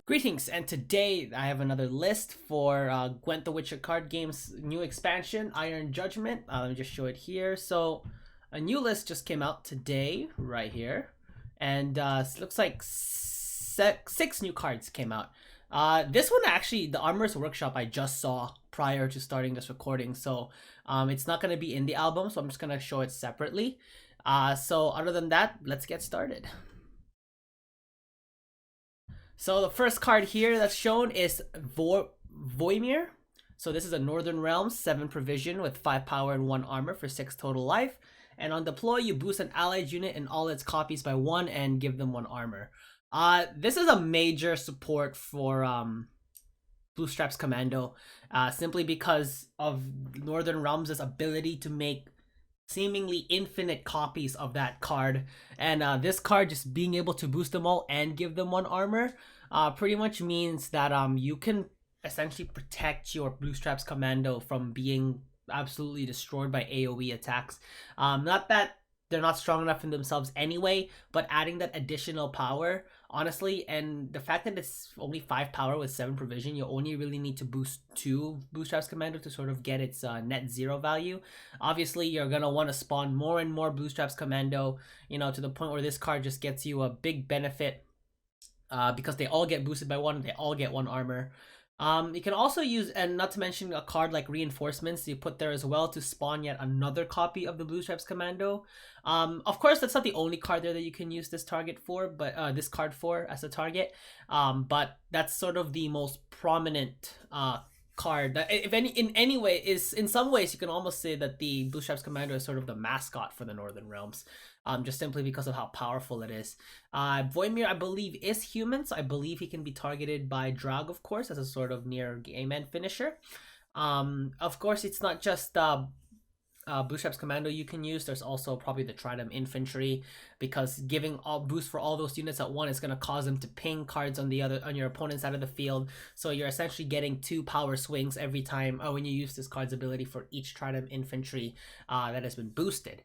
Greetings, and today I have another list for Gwent the Witcher card game's new expansion, Iron Judgement. Let me just show it here. So, a new list just came out today, right here, and it looks like six new cards came out. This one actually, the Armorer's Workshop, I just saw prior to starting this recording, so it's not going to be in the album, so I'm just going to show it separately. So other than that, let's get started. So the first card here that's shown is Voimir. So this is a Northern Realms 7 provision with 5 power and 1 armor for 6 total life. And on deploy, you boost an allied unit and all its copies by 1 and give them 1 armor. This is a major support for Bluestrap's Commando, simply because of Northern Realms' ability to make seemingly infinite copies of that card, and this card just being able to boost them all and give them 1 armor pretty much means that you can essentially protect your Bluestrap's Commando from being absolutely destroyed by AoE attacks. Not that they're not strong enough in themselves anyway, but adding that additional power, honestly, and the fact that it's only 5 power with 7 provision, you only really need to boost 2 Bluestrap's Commando to sort of get its net 0 value. Obviously, you're going to want to spawn more and more Bluestrap's Commando, to the point where this card just gets you a big benefit because they all get boosted by 1, they all get 1 armor. You can also use, and not to mention a card like Reinforcements, you put there as well to spawn yet another copy of the Bluestrap's Commando. Of course, that's not the only card there that you can use this target for, but this card for as a target. But that's sort of the most prominent card that, if any, in any way, is in some ways you can almost say that the Bluestrap's Commando is sort of the mascot for the Northern Realms. Just simply because of how powerful it is. Voimir, I believe, is human, so I believe he can be targeted by Drag, of course, as a sort of near game end finisher. Of course, it's not just Bluestrap's Commando you can use. There's also probably the Trident Infantry, because giving all boost for all those units at 1 is going to cause them to ping cards on your opponent's side of the field. So you're essentially getting 2 power swings every time when you use this card's ability for each Trident Infantry that has been boosted.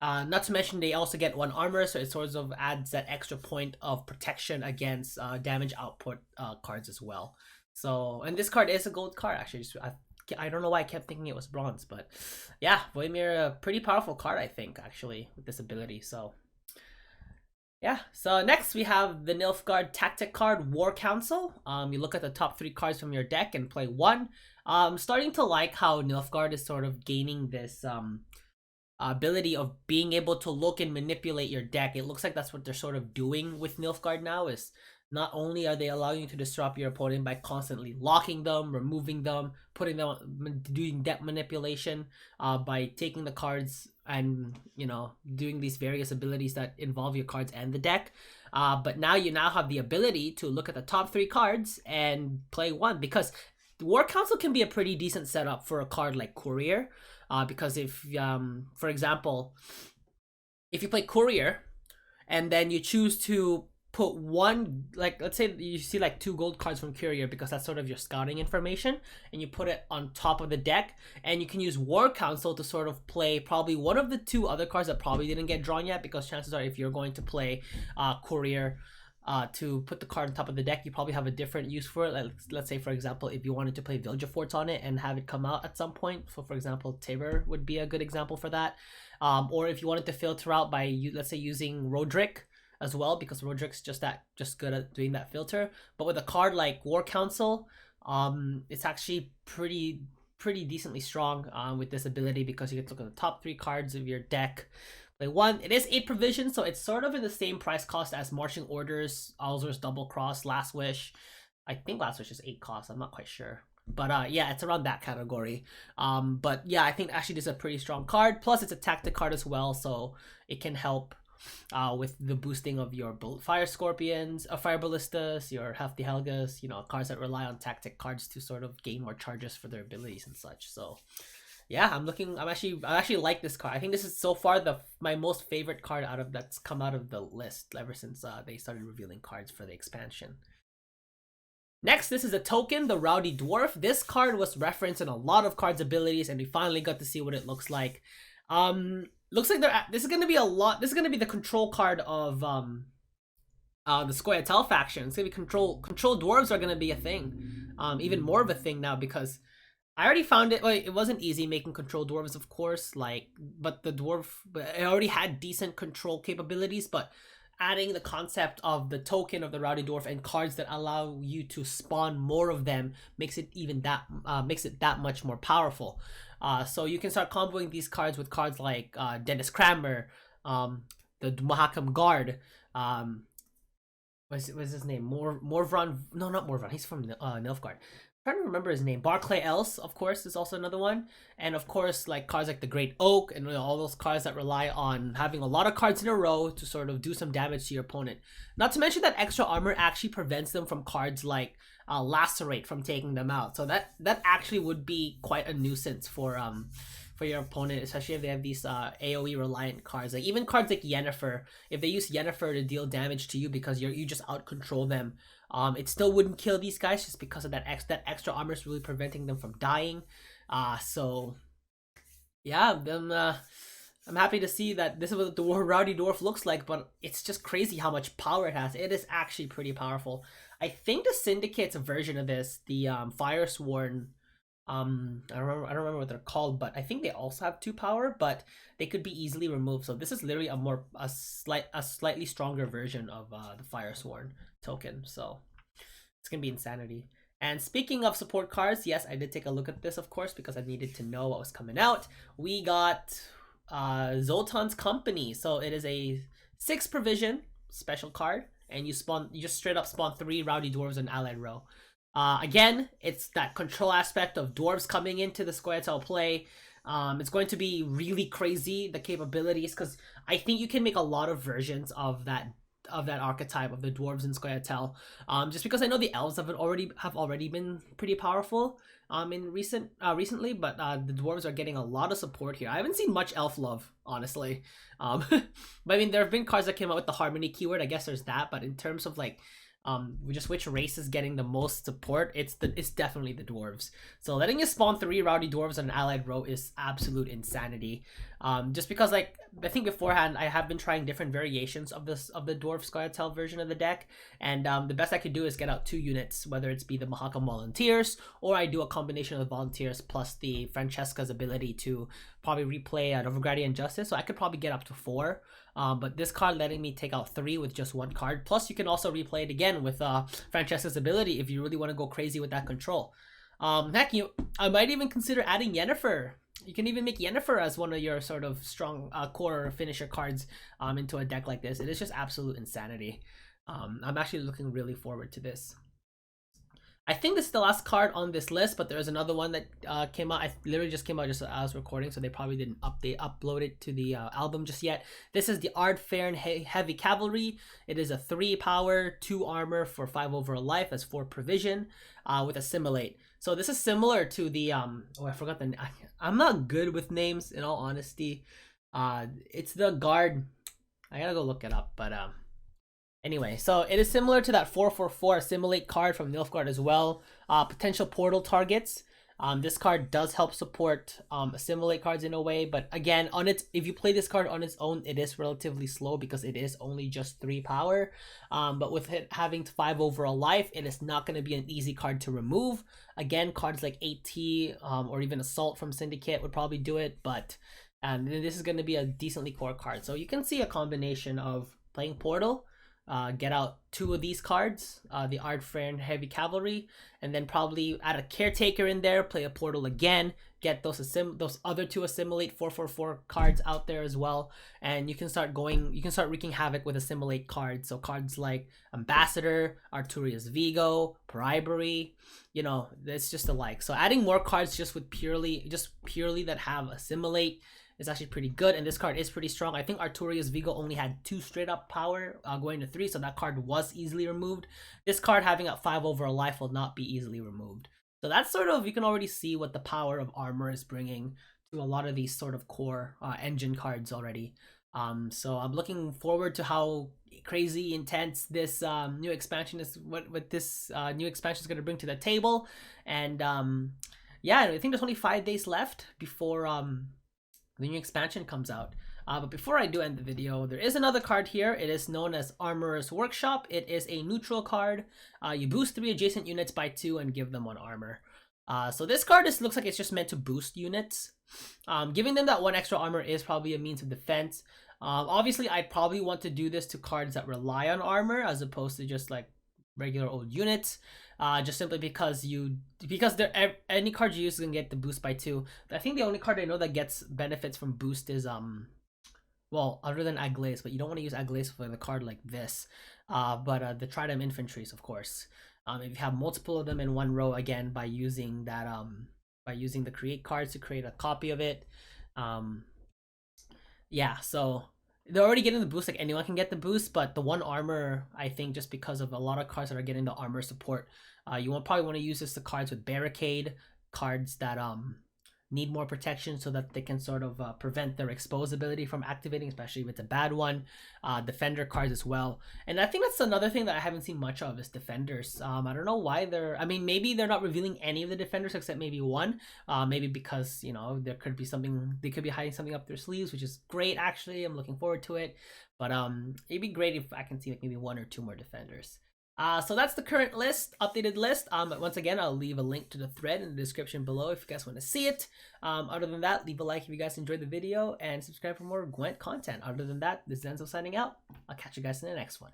Not to mention they also get 1 armor, so it sort of adds that extra point of protection against damage output cards as well. So, and this card is a gold card actually. I don't know why I kept thinking it was bronze, but yeah, Voimir, a pretty powerful card I think actually with this ability. So yeah, so next we have the Nilfgaard tactic card, War Council. You look at the top 3 cards from your deck and play 1. I'm starting to like how Nilfgaard is sort of gaining this ability of being able to look and manipulate your deck. It looks like that's what they're sort of doing with Nilfgaard now, is not only are they allowing you to disrupt your opponent by constantly locking them, removing them, putting them, doing deck manipulation by taking the cards and doing these various abilities that involve your cards and the deck, but now you have the ability to look at the top 3 cards and play 1, because the War Council can be a pretty decent setup for a card like Courier. Because if, for example, if you play Courier and then you choose to put 1, like let's say you see like 2 gold cards from Courier because that's sort of your scouting information, and you put it on top of the deck, and you can use War Council to sort of play probably one of the 2 other cards that probably didn't get drawn yet, because chances are if you're going to play Courier, to put the card on top of the deck, you probably have a different use for it. Like, let's say, for example, if you wanted to play Vilgefortz on it and have it come out at some point. So, for example, Tabor would be a good example for that. Or if you wanted to filter out by, let's say, using Roderick as well, because Roderick's just good at doing that filter. But with a card like War Council, it's actually pretty decently strong with this ability, because you get to look at the top 3 cards of your deck. Play 1. It is 8 provision, so it's sort of in the same price cost as Marching Orders, Alzur's Double Cross, Last Wish. I think Last Wish is 8 cost, I'm not quite sure. But yeah, it's around that category. But yeah, I think actually this is a pretty strong card. Plus, it's a tactic card as well, so it can help with the boosting of your Fire Scorpions, Fire Ballistas, your Hefty Helgas, cards that rely on tactic cards to sort of gain more charges for their abilities and such. So yeah, I actually like this card. I think this is so far my most favorite card that's come out of the list ever since they started revealing cards for the expansion. Next, this is a token, the Rowdy Dwarf. This card was referenced in a lot of cards' abilities, and we finally got to see what it looks like. Looks like this is gonna be the control card of the scoia'tael faction. It's gonna be control dwarves are gonna be a thing, even more of a thing now because I already found it. Like, it wasn't easy making control dwarves, of course. Like, but the dwarf, it already had decent control capabilities. But adding the concept of the token of the Rowdy Dwarf and cards that allow you to spawn more of them makes it that much more powerful. So you can start comboing these cards with cards like Dennis Cranmer, the Mahakam Guard. What's his name? Morvron? No, not Morvron. He's from Nilfgaard. I'm trying to remember his name. Barclay Else, of course, is also another one. And of course, like cards like the Great Oak and all those cards that rely on having a lot of cards in a row to sort of do some damage to your opponent. Not to mention that extra armor actually prevents them from cards like Lacerate from taking them out. So that actually would be quite a nuisance for your opponent, especially if they have these AoE reliant cards. Like even cards like Yennefer, if they use Yennefer to deal damage to you because you just out control them, it still wouldn't kill these guys just because of that extra armor is really preventing them from dying. So yeah, I'm happy to see that this is what the Rowdy Dwarf looks like, but it's just crazy how much power it has. It is actually pretty powerful. I think the Syndicate's version of this, the Firesworn, I don't remember what they're called, but I think they also have 2 power, but they could be easily removed. So this is literally a slightly stronger version of the Firesworn token. So it's gonna be insanity. And speaking of support cards, yes, I did take a look at this, of course, because I needed to know what was coming out. We got Zoltans Company. So it is a 6 provision special card, and you just straight up spawn 3 Rowdy Dwarves in allied row. Again, it's that control aspect of dwarves coming into the scoia'tael play. It's going to be really crazy, the capabilities, because I think you can make a lot of versions of that archetype of the dwarves in scoia'tael. Just because I know the elves have already been pretty powerful in recently, but the dwarves are getting a lot of support here. I haven't seen much elf love, honestly. But I mean, there have been cards that came out with the harmony keyword. I guess there's that, but in terms of like just which race is getting the most support, it's definitely the dwarves. So letting you spawn 3 Rowdy Dwarves on an allied row is absolute insanity. Just because, like, I think beforehand I have been trying different variations of the dwarf scoia'tael version of the deck, and the best I could do is get out 2 units, whether it's be the Mahakam Volunteers, or I do a combination of the Volunteers plus the Francesca's ability to probably replay Novigradian Injustice. So I could probably get up to 4. But this card letting me take out 3 with just 1 card. Plus, you can also replay it again with Francesca's ability if you really want to go crazy with that control. Heck, I might even consider adding Yennefer. You can even make Yennefer as one of your sort of strong core finisher cards into a deck like this. It is just absolute insanity. I'm actually looking really forward to this. I think this is the last card on this list, but there's another one that came out. I literally just came out just as I was recording, so they probably didn't upload it to the album just yet. This is the Artfair and Heavy Cavalry. It is a 3 power, 2 armor for 5 overall life. That's 4 provision with Assimilate. So this is similar to the oh, I forgot the. I'm not good with names, in all honesty. It's the guard. I gotta go look it up, but anyway, so it is similar to that 4/4/4 Assimilate card from Nilfgaard as well. Potential portal targets. This card does help support Assimilate cards in a way, but again, if you play this card on its own, it is relatively slow because it is only just 3 power. But with it having 5 overall life, it is not going to be an easy card to remove. Again, cards like 8T or even Assault from Syndicate would probably do it, but this is going to be a decently core card. So you can see a combination of playing Portal, get out 2 of these cards, the Artfair and Heavy Cavalry, and then probably add a Caretaker in there, play a Portal again, get those other 2 Assimilate 4/4/4 cards out there as well, and you can start wreaking havoc with Assimilate cards. So cards like Ambassador, Arturius Vigo, Bribery, it's just a like. So adding more cards just purely that have Assimilate is actually pretty good, and this card is pretty strong. I think Arturius Vigo only had 2 straight up power going to 3, so that card was easily removed. This card having a 5 overall life will not be easily removed. So that's sort of, you can already see what the power of armor is bringing to a lot of these sort of core engine cards already. So I'm looking forward to how crazy intense this new expansion is, what this new expansion is going to bring to the table. And yeah, I think there's only 5 days left before the new expansion comes out. But before I do end the video, there is another card here. It is known as Armorer's Workshop. It is a neutral card. You boost 3 adjacent units by 2 and give them 1 armor. So this card looks like it's just meant to boost units. Giving them that 1 extra armor is probably a means of defense. Obviously, I probably want to do this to cards that rely on armor as opposed to just like regular old units. Just simply because any card you use can get the boost by 2. I think the only card I know that gets benefits from boost is well, other than Aglace, but you don't want to use Aglace for the card like this. But the Tridem Infantries, of course. If you have multiple of them in one row, again, by using that by using the create cards to create a copy of it. Yeah, so they're already getting the boost, like anyone can get the boost, but the 1 armor, I think just because of a lot of cards that are getting the armor support, you probably want to use this to cards with barricade, cards that need more protection so that they can sort of prevent their expose ability from activating, especially if it's a bad one. Defender cards as well. And I think that's another thing that I haven't seen much of is defenders. I don't know why maybe they're not revealing any of the defenders except maybe 1. Maybe because, you know, there could be something, they could be hiding something up their sleeves, which is great actually. I'm looking forward to it. But it'd be great if I can see like maybe 1 or 2 more defenders. So that's the current list, updated list. Once again, I'll leave a link to the thread in the description below if you guys want to see it. Other than that, leave a like if you guys enjoyed the video and subscribe for more Gwent content. Other than that, this is Enzo signing out. I'll catch you guys in the next one.